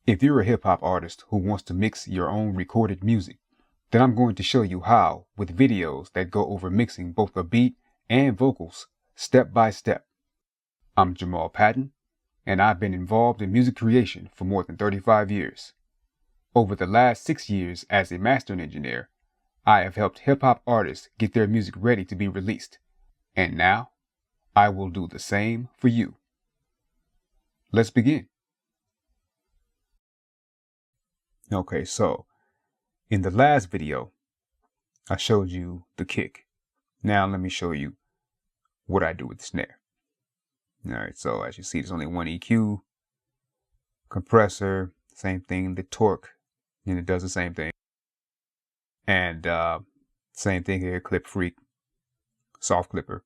If you're a hip-hop artist who wants to mix your own recorded music, then I'm going to show you how with videos that go over mixing both a beat and vocals step by step. I'm Jamal Patton, and I've been involved in music creation for more than 35 years. Over the last 6 years as a mastering engineer, I have helped hip-hop artists get their music ready to be released, and now I will do the same for you. Let's begin. Okay, so in the last video, I showed you the kick. Now let me show you what I do with the snare. All right, so as you see, there's only one EQ, compressor, same thing, the torque, and it does the same thing. And same thing here, Clip Freak, Soft Clipper,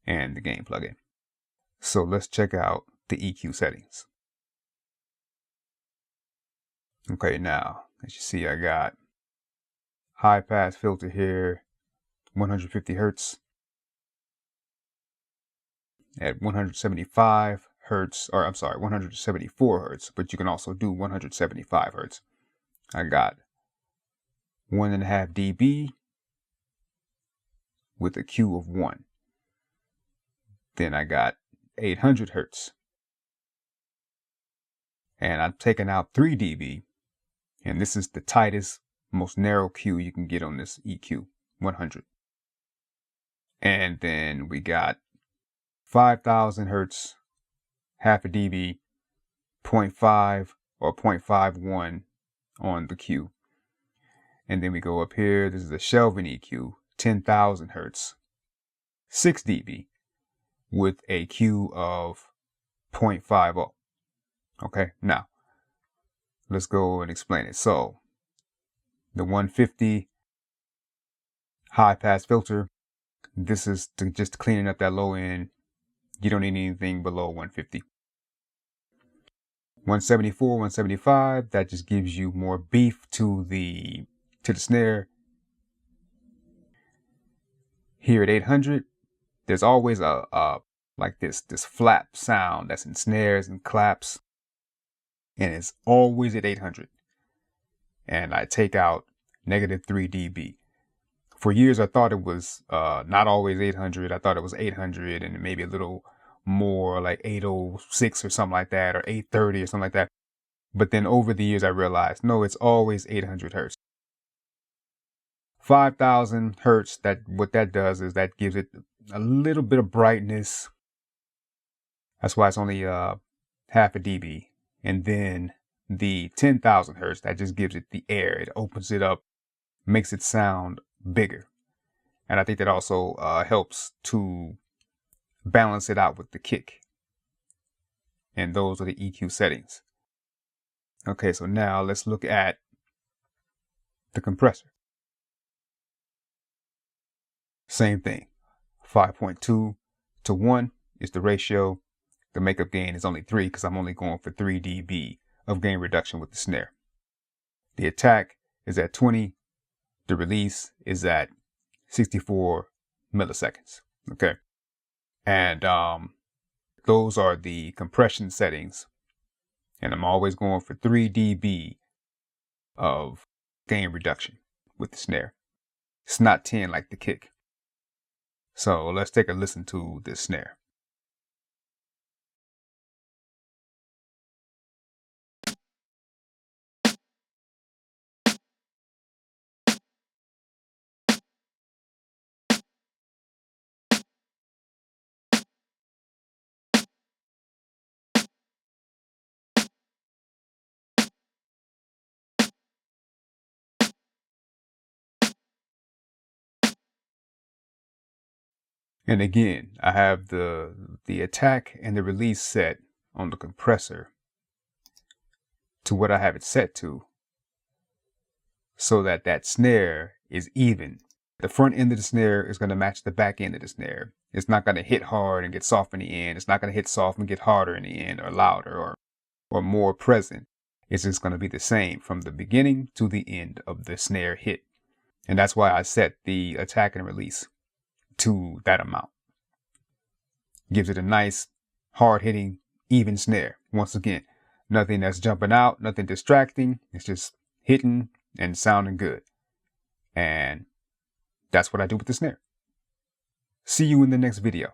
and the gain plugin. So let's check out the EQ settings. Okay, now, as you see, I got high pass filter here, 150 hertz. At 175 hertz, or I'm sorry, 174 hertz, but you can also do 175 hertz. I got 1.5 dB with a Q of 1. Then I got 800 hertz. And I'm taking out 3 dB. And this is the tightest, most narrow Q you can get on this EQ, 100. And then we got 5,000 hertz, half a dB, 0.5 or 0.51 on the Q. And then we go up here, this is a shelving EQ, 10,000 hertz, 6 dB with a Q of 0.50. Okay, now let's go and explain it. So the 150 high pass filter, this is just cleaning up that low end. You don't need anything below 150. 174, 175, that just gives you more beef to the snare. Here at 800, there's always a like this flap sound that's in snares and claps, and it's always at 800. And I take out -3 dB. For years, I thought it was not always 800. I thought it was 800 and maybe a little more, like 806 or something like that, or 830 or something like that. But then over the years, I realized, no, it's always 800 hertz. 5,000 hertz, what that does is that gives it a little bit of brightness. That's why it's only half a dB. And then the 10,000 hertz, that just gives it the air. It opens it up, makes it sound bigger. And I think that also helps to balance it out with the kick. And those are the EQ settings. Okay, so now let's look at the compressor. Same thing, 5.2 to 1 is the ratio. The makeup gain is only 3 because I'm only going for 3 dB of gain reduction with the snare. The attack is at 20. The release is at 64 milliseconds. Okay. And those are the compression settings. And I'm always going for 3 dB of gain reduction with the snare. It's not 10 like the kick. So let's take a listen to this snare. And again, I have the attack and the release set on the compressor to what I have it set to, so that that snare is even. The front end of the snare is going to match the back end of the snare. It's not going to hit hard and get soft in the end. It's not going to hit soft and get harder in the end, or louder, or more present. It's just going to be the same from the beginning to the end of the snare hit. And that's why I set the attack and release to that amount. Gives it a nice, hard-hitting, even snare. Once again, Nothing that's jumping out, nothing distracting. It's just hitting and sounding good. And that's what I do with the snare. See you in the next video.